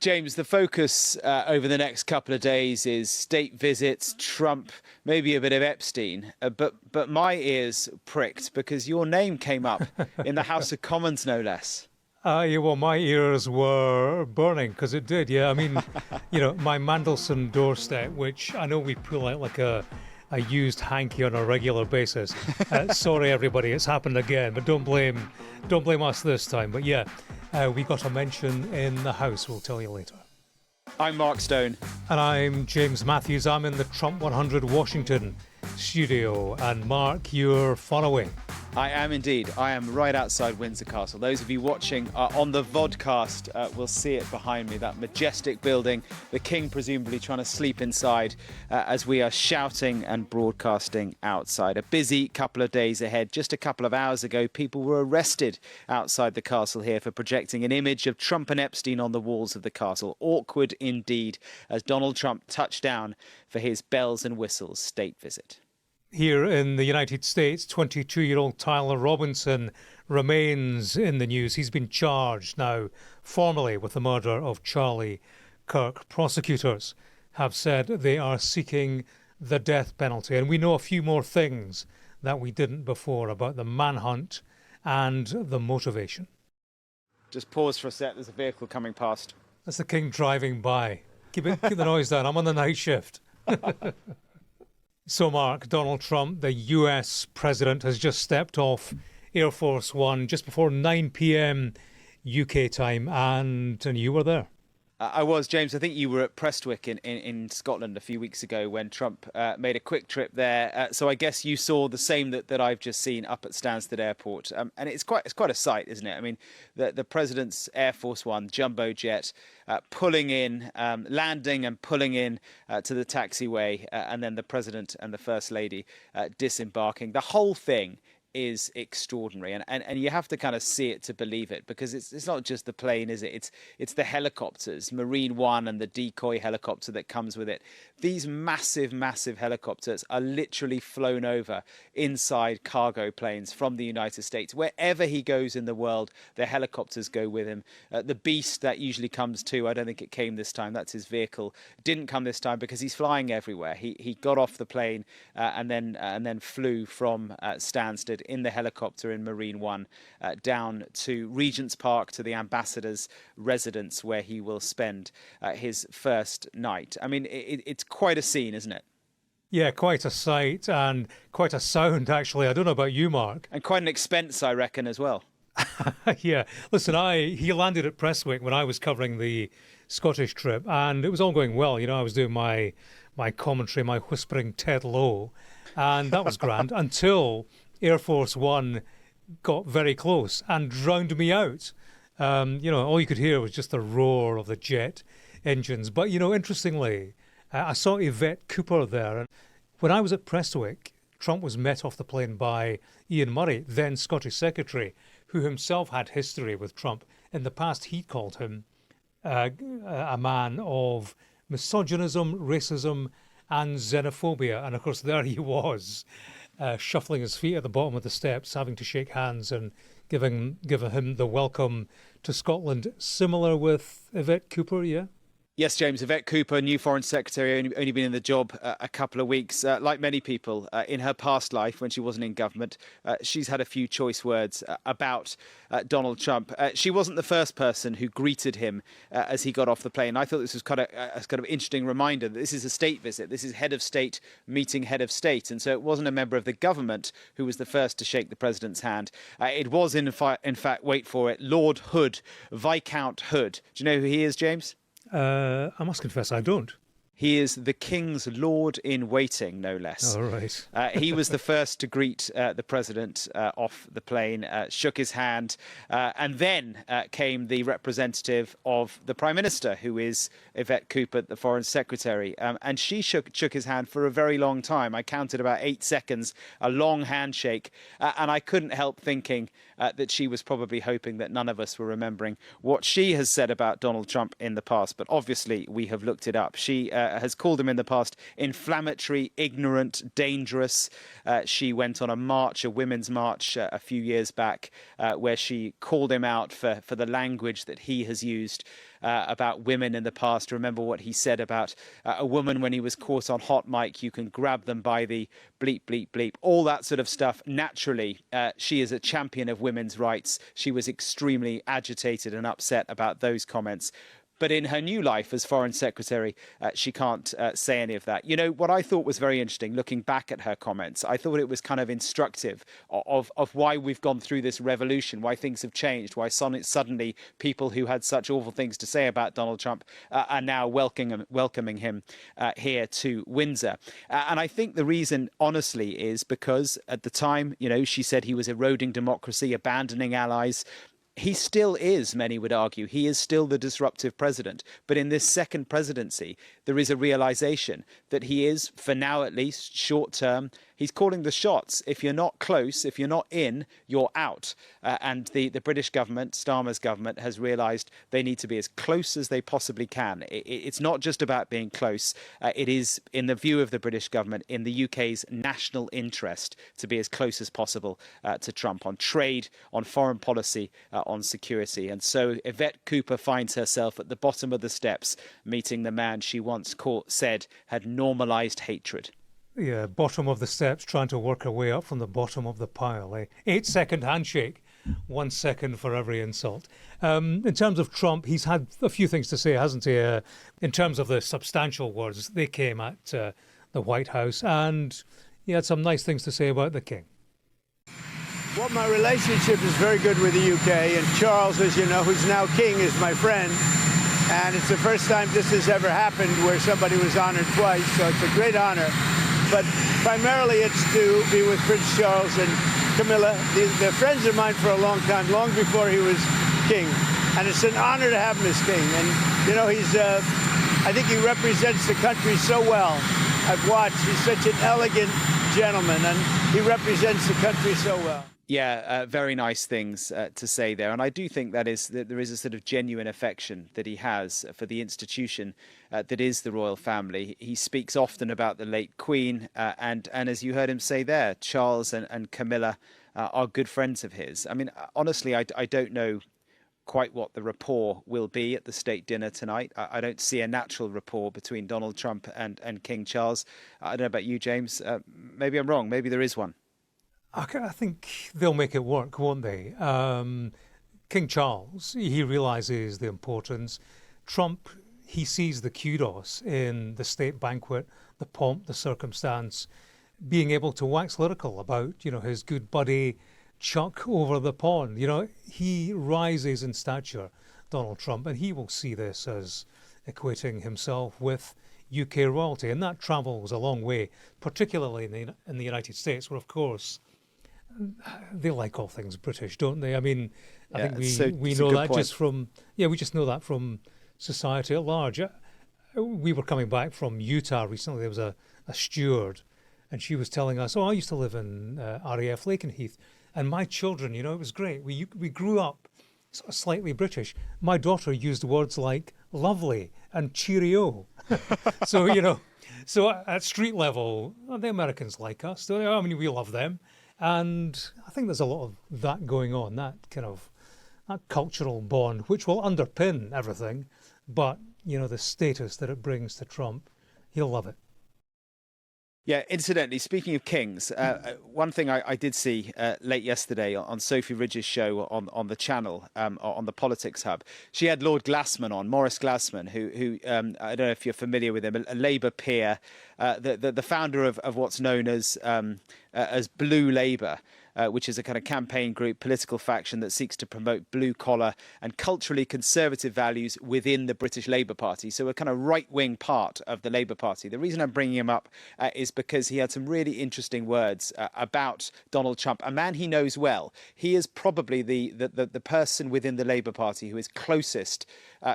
James, the focus over the next couple of days is state visits, Trump, maybe a bit of Epstein. But my ears pricked because your name came up in the House of Commons, no less. Yeah, well, my ears were burning because it did. Yeah, I mean, my Mandelson doorstep, which I know we pull out like a used hanky on a regular basis. Sorry, everybody, it's happened again, but don't blame us this time. But yeah, we got a mention in the House. We'll tell you later. I'm Mark Stone. And I'm James Matthews. I'm in the Trump 100 Washington studio. And Mark, you're far away. I am indeed. I am right outside Windsor Castle. Those of you watching on the vodcast will see it behind me, that majestic building, the King presumably trying to sleep inside as we are shouting and broadcasting outside. A busy couple of days ahead. Just a couple of hours ago, people were arrested outside the castle here for projecting an image of Trump and Epstein on the walls of the castle. Awkward indeed as Donald Trump touched down for his bells and whistles state visit. Here in the United States, 22-year-old Tyler Robinson remains in the news. He's been charged now formally with the murder of Charlie Kirk. Prosecutors have said they are seeking the death penalty. And we know a few more things that we didn't before about the manhunt and the motivation. Just pause for a sec. There's a vehicle coming past. That's the King driving by. Keep the noise down. I'm on the night shift. So, Mark, Donald Trump, the US president, has just stepped off Air Force One just before 9 p.m. UK time, and you were there. I was, James. I think you were at Prestwick in Scotland a few weeks ago when Trump made a quick trip there. So I guess you saw the same that I've just seen up at Stansted Airport. And it's quite a sight, isn't it? I mean, the president's Air Force One jumbo jet pulling in, landing and pulling in to the taxiway, and then the president and the first lady disembarking. The whole thing is extraordinary, and you have to kind of see it to believe it, because it's not just the plane, is it? It's the helicopters, Marine One and the decoy helicopter that comes with it. These massive helicopters are literally flown over inside cargo planes from the United States. Wherever he goes in the world, the helicopters go with him. The Beast that usually comes too. I don't think it came this time. That's his vehicle. Didn't come this time because he's flying everywhere. He got off the plane and then flew from Stansted in the helicopter in Marine One down to Regent's Park, to the ambassador's residence, where he will spend his first night. I mean, it's quite a scene, isn't it? Yeah, quite a sight and quite a sound, actually. I don't know about you, Mark. And quite an expense, I reckon, as well. Yeah. Listen, he landed at Prestwick when I was covering the Scottish trip, and it was all going well. I was doing my commentary, my whispering Ted Lowe, and that was grand until Air Force One got very close and drowned me out. All you could hear was just the roar of the jet engines. But, interestingly, I saw Yvette Cooper there. And when I was at Prestwick, Trump was met off the plane by Ian Murray, then Scottish Secretary, who himself had history with Trump. In the past, he called him a man of misogynism, racism, and xenophobia. And, of course, there he was, shuffling his feet at the bottom of the steps, having to shake hands and giving him the welcome to Scotland. Similar with Yvette Cooper, yeah? Yes, James. Yvette Cooper, new Foreign Secretary, only been in the job a couple of weeks. Like many people in her past life, when she wasn't in government, she's had a few choice words about Donald Trump. She wasn't the first person who greeted him as he got off the plane. I thought this was kind of interesting reminder that this is a state visit. This is head of state meeting head of state. And so it wasn't a member of the government who was the first to shake the president's hand. It was, in fact, wait for it, Lord Hood, Viscount Hood. Do you know who he is, James? I must confess, I don't. He is the King's Lord in Waiting, no less. All right. He was the first to greet the president off the plane, shook his hand, and then came the representative of the Prime Minister, who is Yvette Cooper, the Foreign Secretary. And she shook his hand for a very long time. I counted about 8 seconds, a long handshake. And I couldn't help thinking that she was probably hoping that none of us were remembering what she has said about Donald Trump in the past. But obviously, we have looked it up. She has called him in the past inflammatory, ignorant, dangerous. She went on a march, a women's march, a few years back, where she called him out for the language that he has used about women in the past. Remember what he said about a woman when he was caught on hot mic. You can grab them by the bleep, bleep, bleep, all that sort of stuff. Naturally, she is a champion of women's rights. She was extremely agitated and upset about those comments. But in her new life as Foreign Secretary, she can't say any of that. You know, what I thought was very interesting, looking back at her comments, I thought it was kind of instructive of why we've gone through this revolution, why things have changed, why suddenly people who had such awful things to say about Donald Trump are now welcoming him here to Windsor. And I think the reason, honestly, is because at the time, you know, she said he was eroding democracy, abandoning allies. He still is, many would argue, he is still the disruptive president. But in this second presidency, there is a realization that he is, for now at least, short term, he's calling the shots. If you're not close, if you're not in, you're out. And the British government, Starmer's government, has realized they need to be as close as they possibly can. It's not just about being close. It is, in the view of the British government, in the UK's national interest to be as close as possible to Trump on trade, on foreign policy, on security. And so Yvette Cooper finds herself at the bottom of the steps, meeting the man she once said had normalised hatred. Yeah, bottom of the steps, trying to work her way up from the bottom of the pile. 8-second handshake, 1 second for every insult. In terms of Trump, he's had a few things to say, hasn't he? In terms of the substantial words, they came at the White House, and he had some nice things to say about the king. Well, my relationship is very good with the UK, and Charles, as you know, who's now king, is my friend. And it's the first time this has ever happened where somebody was honored twice, so it's a great honor. But primarily it's to be with Prince Charles and Camilla. They're friends of mine for a long time, long before he was king. And it's an honor to have him as king. And, you know, I think he represents the country so well. I've watched. He's such an elegant gentleman, and he represents the country so well. Yeah, very nice things to say there. And I do think that there is a sort of genuine affection that he has for the institution that is the royal family. He speaks often about the late Queen. And as you heard him say there, Charles and Camilla are good friends of his. I mean, honestly, I don't know quite what the rapport will be at the state dinner tonight. I don't see a natural rapport between Donald Trump and King Charles. I don't know about you, James. Maybe I'm wrong. Maybe there is one. I think they'll make it work, won't they? King Charles, he realises the importance. Trump, he sees the kudos in the state banquet, the pomp, the circumstance, being able to wax lyrical about, you know, his good buddy Chuck over the pond. You know, he rises in stature, Donald Trump, and he will see this as equating himself with UK royalty. And that travels a long way, particularly in the United States, where, of course, they like all things British, don't they? I mean, I think we know that just from, we just know that from society at large. We were coming back from Utah recently. There was a steward, and she was telling us, I used to live in RAF Lakenheath, and my children, you know, it was great. We grew up sort of slightly British. My daughter used words like lovely and cheerio. So, you know, at street level, the Americans like us. I mean, we love them. And I think there's a lot of that going on, that cultural bond, which will underpin everything. But, you know, the status that it brings to Trump, he'll love it. Yeah, incidentally, speaking of kings, one thing I did see late yesterday on Sophie Ridge's show on the channel, on the Politics Hub, she had Lord Glassman on, Maurice Glassman, who I don't know if you're familiar with him, a Labour peer, the founder of what's known as Blue Labour. Which is a kind of campaign group, political faction that seeks to promote blue-collar and culturally conservative values within the British Labour Party. So a kind of right-wing part of the Labour Party. The reason I'm bringing him up is because he had some really interesting words about Donald Trump, a man he knows well. He is probably the person within the Labour Party who is closest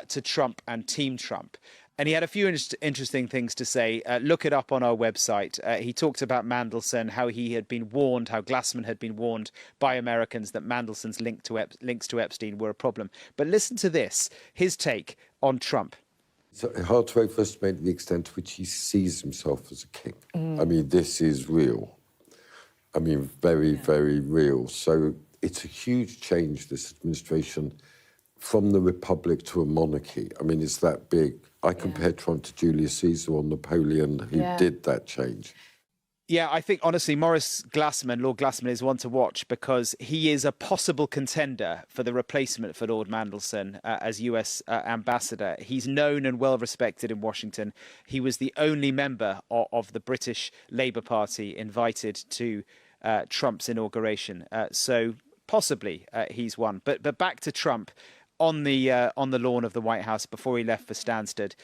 to Trump and Team Trump. And he had a few interesting things to say. Look it up on our website. He talked about Mandelson, how he had been warned, how Glassman had been warned by Americans that Mandelson's links to Epstein were a problem. But listen to this, his take on Trump. It's hard to overestimate the extent to which he sees himself as a king. I mean, this is real. I mean, very, very real. So it's a huge change, this administration, from the republic to a monarchy. I mean, it's that big. I compare Trump to Julius Caesar or Napoleon, who did that change. Yeah, I think, honestly, Lord Glassman, is one to watch because he is a possible contender for the replacement for Lord Mandelson as US ambassador. He's known and well respected in Washington. He was the only member of the British Labour Party invited to Trump's inauguration. So possibly he's one. But back to Trump. On the lawn of the White House before he left for Stansted,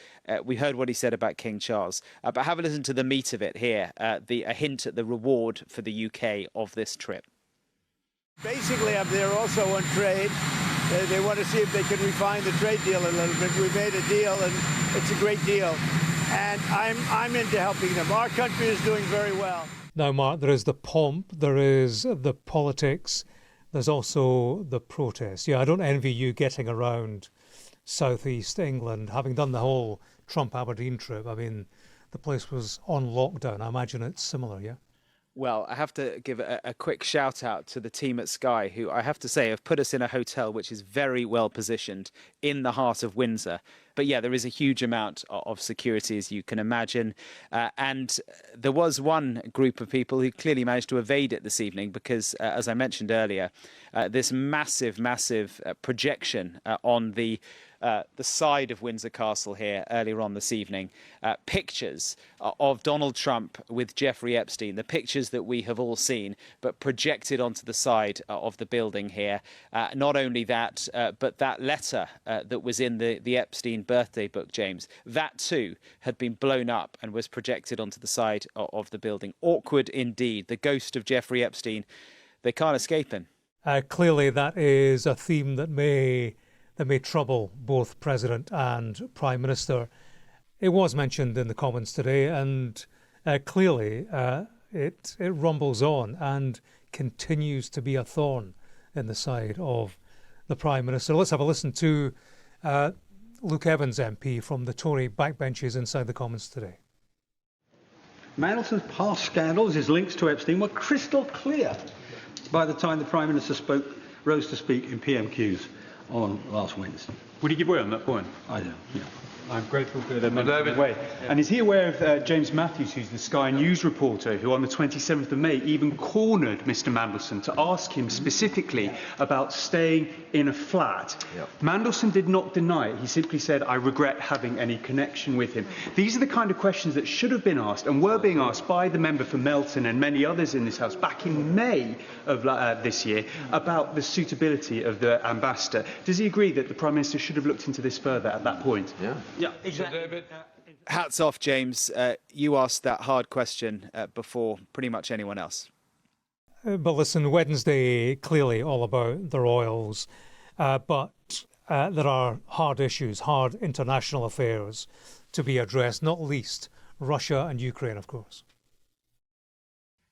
we heard what he said about King Charles. But have a listen to the meat of it here, a hint at the reward for the UK of this trip. Basically, I'm there also on trade. They want to see if they can refine the trade deal a little bit. We made a deal, and it's a great deal. And I'm into helping them. Our country is doing very well. Now, Mark, there is the pomp, there is the politics. There's also the protests. Yeah, I don't envy you getting around southeast England, having done the whole Trump Aberdeen trip. I mean, the place was on lockdown. I imagine it's similar, yeah? Well, I have to give a quick shout out to the team at Sky, who I have to say have put us in a hotel which is very well positioned in the heart of Windsor. But yeah, there is a huge amount of security, as you can imagine. And there was one group of people who clearly managed to evade it this evening because, as I mentioned earlier, this massive projection on the side of Windsor Castle here earlier on this evening, pictures of Donald Trump with Jeffrey Epstein, the pictures that we have all seen, but projected onto the side of the building here. Not only that, but that letter that was in the Epstein birthday book, James, that too had been blown up and was projected onto the side of the building. Awkward indeed. The ghost of Jeffrey Epstein, they can't escape him. Clearly that is a theme that may trouble both President and Prime Minister. It was mentioned in the Commons today, and clearly it rumbles on and continues to be a thorn in the side of the Prime Minister. Let's have a listen to Luke Evans MP from the Tory backbenches inside the Commons today. Mandelson's past scandals, his links to Epstein, were crystal clear by the time the Prime Minister rose to speak in PMQs on last Wednesday. Would he give way on that point? I don't. Yeah. I'm grateful for the mention way. And is he aware of James Matthews, who's the Sky News reporter, who on the 27th of May even cornered Mr. Mandelson to ask him specifically about staying in a flat? Yep. Mandelson did not deny it. He simply said, "I regret having any connection with him." These are the kind of questions that should have been asked and were being asked by the member for Melton and many others in this House back in May of this year about the suitability of the ambassador. Does he agree that the Prime Minister should have looked into this further at that point? Yeah. Yeah, exactly. Hats off, James. You asked that hard question before pretty much anyone else. But listen, Wednesday clearly all about the royals, but there are hard issues, hard international affairs to be addressed, not least Russia and Ukraine, of course.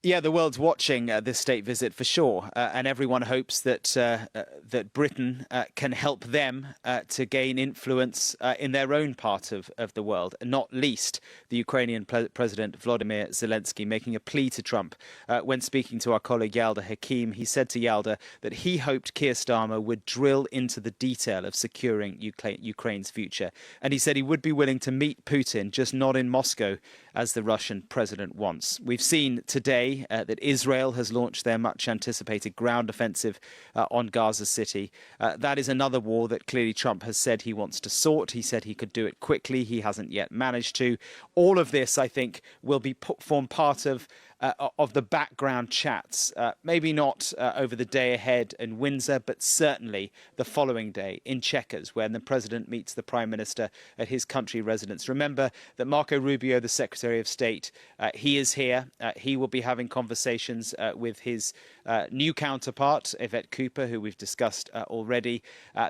Yeah, the world's watching this state visit for sure, and everyone hopes that that Britain can help them to gain influence in their own part of the world, and not least the Ukrainian President Volodymyr Zelensky making a plea to Trump. When speaking to our colleague Yalda Hakim, he said to Yalda that he hoped Keir Starmer would drill into the detail of securing Ukraine's future, and he said he would be willing to meet Putin, just not in Moscow, as the Russian president wants. We've seen today that Israel has launched their much-anticipated ground offensive on Gaza City. That is another war that clearly Trump has said he wants to sort. He said he could do it quickly. He hasn't yet managed to. All of this, I think, will form part of the background chats, maybe not over the day ahead in Windsor, but certainly the following day in Chequers, when the President meets the Prime Minister at his country residence. Remember that Marco Rubio, the Secretary of State, he is here. He will be having conversations with his new counterpart, Yvette Cooper, who we've discussed already.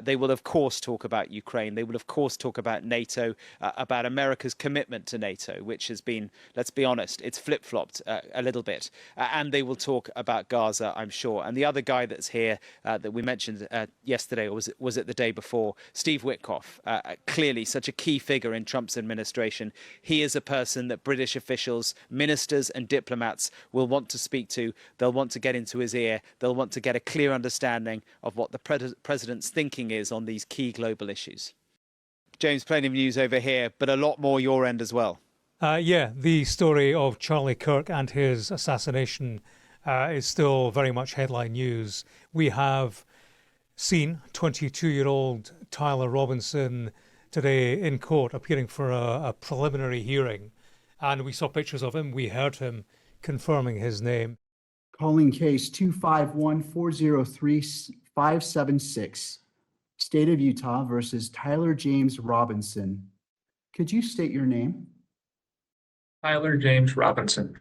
They will, of course, talk about Ukraine. They will, of course, talk about NATO, about America's commitment to NATO, which has been, let's be honest, it's flip-flopped a little bit. And they will talk about Gaza, I'm sure. And the other guy that's here that we mentioned yesterday, or was it the day before, Steve Witkoff, clearly such a key figure in Trump's administration. He is a person that British officials, ministers and diplomats will want to speak to. They'll want to get into his ear. They'll want to get a clear understanding of what the president's thinking is on these key global issues. James, plenty of news over here, but a lot more your end as well. The story of Charlie Kirk and his assassination is still very much headline news. We have seen 22-year-old Tyler Robinson today in court appearing for a preliminary hearing. And we saw pictures of him. We heard him confirming his name. Calling case 251-403-576, State of Utah versus Tyler James Robinson. Could you state your name? Tyler James Robinson.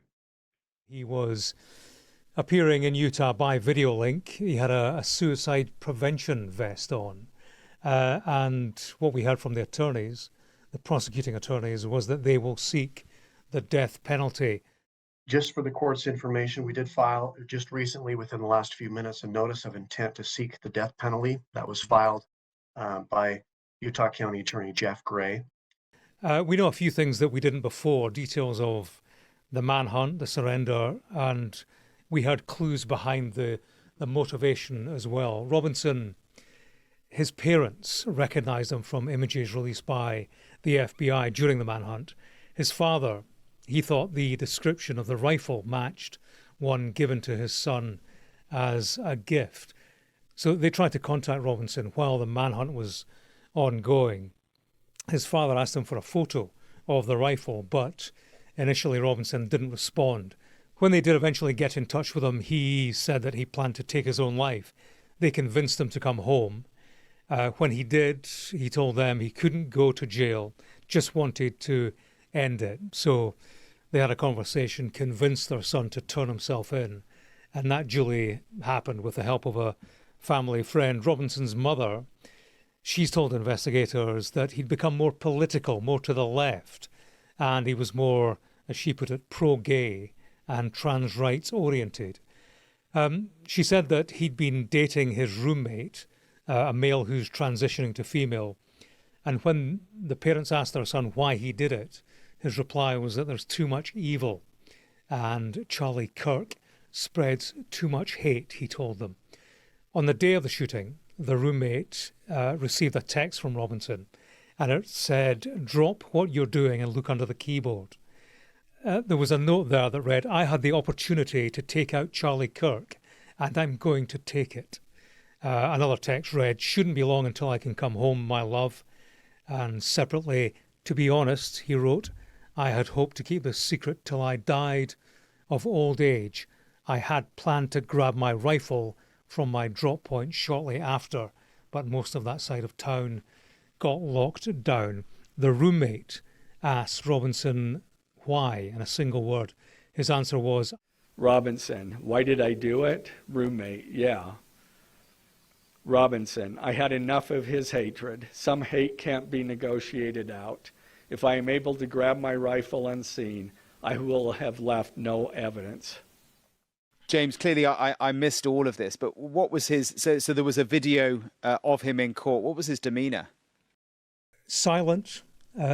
He was appearing in Utah by video link. He had a suicide prevention vest on. And what we heard from the attorneys, the prosecuting attorneys, was that they will seek the death penalty. Just for the court's information, we did file just recently, within the last few minutes, a notice of intent to seek the death penalty that was filed by Utah County Attorney Jeff Gray. We know a few things that we didn't before, details of the manhunt, the surrender, and we had clues behind the motivation as well. Robinson, his parents recognized him from images released by the FBI during the manhunt. His father, he thought the description of the rifle matched one given to his son as a gift. So they tried to contact Robinson while the manhunt was ongoing. His father asked him for a photo of the rifle, but initially Robinson didn't respond. When they did eventually get in touch with him, he said that he planned to take his own life. They convinced him to come home. When he did, he told them he couldn't go to jail, just wanted to end it. So they had a conversation, convinced their son to turn himself in, and that duly happened with the help of a family friend. Robinson's mother, she's told investigators that he'd become more political, more to the left, and he was more, as she put it, pro-gay and trans rights oriented. She said that he'd been dating his roommate, a male who's transitioning to female, and when the parents asked their son why he did it, his reply was that there's too much evil, and Charlie Kirk spreads too much hate, he told them. On the day of the shooting, the roommate received a text from Robinson, and it said, "Drop what you're doing and look under the keyboard." There was a note there that read, "I had the opportunity to take out Charlie Kirk, and I'm going to take it." Another text read, "Shouldn't be long until I can come home, my love." And separately, "To be honest," he wrote, "I had hoped to keep this secret till I died of old age. I had planned to grab my rifle from my drop point shortly after, but most of that side of town got locked down." The roommate asked Robinson why in a single word. His answer was, "Robinson, why did I do it? Roommate, yeah. Robinson, I had enough of his hatred. Some hate can't be negotiated out. If I am able to grab my rifle unseen, I will have left no evidence." James, clearly I missed all of this, but what was his... So there was a video of him in court. What was his demeanour? Silent,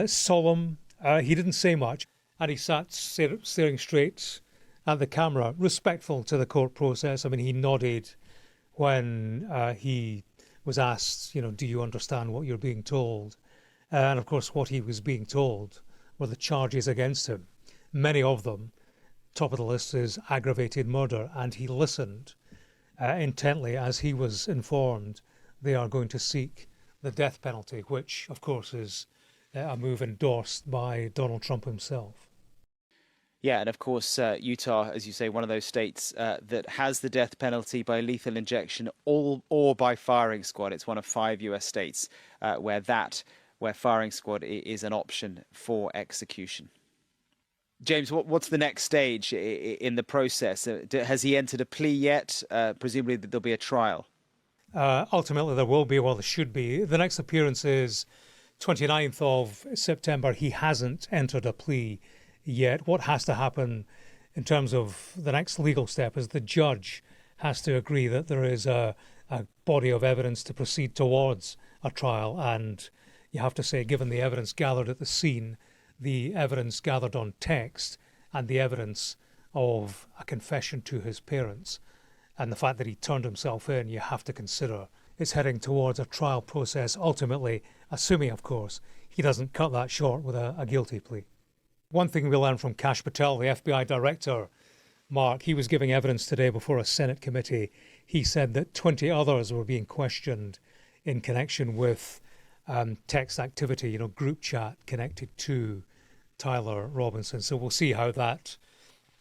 solemn. He didn't say much, and he sat staring straight at the camera, respectful to the court process. I mean, he nodded when he was asked, do you understand what you're being told? And of course, what he was being told were the charges against him. Many of them, top of the list is aggravated murder, and he listened intently as he was informed they are going to seek the death penalty, which, of course, is a move endorsed by Donald Trump himself. Yeah, and of course, Utah, as you say, one of those states that has the death penalty by lethal injection or by firing squad. It's one of 5 US states where firing squad is an option for execution. James, what's the next stage in the process? Has he entered a plea yet? Presumably there'll be a trial. Ultimately, there will be. Well, there should be. The next appearance is 29th of September. He hasn't entered a plea yet. What has to happen in terms of the next legal step is the judge has to agree that there is a body of evidence to proceed towards a trial. And you have to say, given the evidence gathered at the scene, the evidence gathered on text, and the evidence of a confession to his parents, and the fact that he turned himself in, you have to consider it's heading towards a trial process, ultimately, assuming, of course, he doesn't cut that short with a guilty plea. One thing we learned from Kash Patel, the FBI director, Mark, he was giving evidence today before a Senate committee. He said that 20 others were being questioned in connection with text activity, group chat connected to Tyler Robinson. So we'll see how that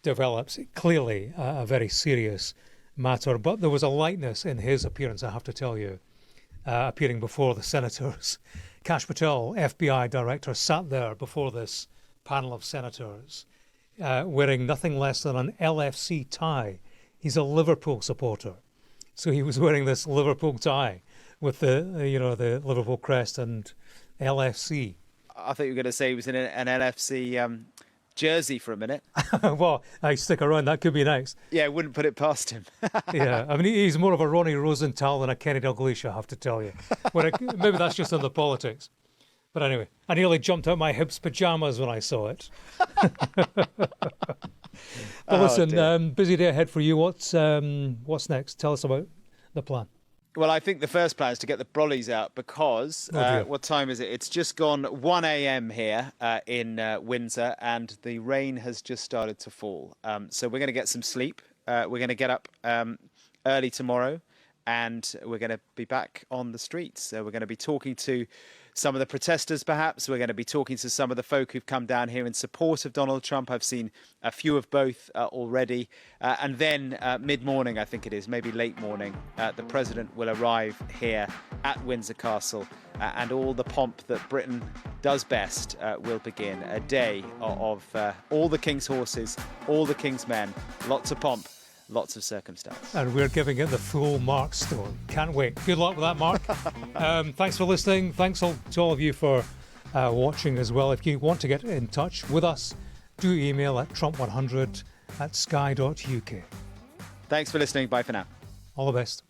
develops. Clearly a very serious matter, but there was a lightness in his appearance, I have to tell you, appearing before the senators. Kash Patel, FBI director, sat there before this panel of senators wearing nothing less than an LFC tie. He's a Liverpool supporter, so he was wearing this Liverpool tie with the Liverpool crest and LFC. I thought you were going to say he was in an LFC jersey for a minute. Well, I stick around. That could be next. Yeah, wouldn't put it past him. Yeah, I mean, he's more of a Ronnie Rosenthal than a Kenny Dalglish, I have to tell you. Maybe that's just in the politics. But anyway, I nearly jumped out my Hibs pyjamas when I saw it. But listen, busy day ahead for you. What's next? Tell us about the plan. Well, I think the first plan is to get the brollies out because, what time is it? It's just gone 1 a.m. here in Windsor, and the rain has just started to fall. So we're going to get some sleep. We're going to get up early tomorrow, and we're going to be back on the streets. So we're going to be talking to some of the protesters, perhaps. We're going to be talking to some of the folk who've come down here in support of Donald Trump. I've seen a few of both already. And then mid-morning, I think it is, maybe late morning, the president will arrive here at Windsor Castle, and all the pomp that Britain does best will begin. A day of all the king's horses, all the king's men, lots of pomp, lots of circumstance. And we're giving it the full Mark Stone. Can't wait. Good luck with that, Mark. Thanks for listening. Thanks to all of you for watching as well. If you want to get in touch with us, do email at trump100@sky.uk. Thanks for listening. Bye for now. All the best.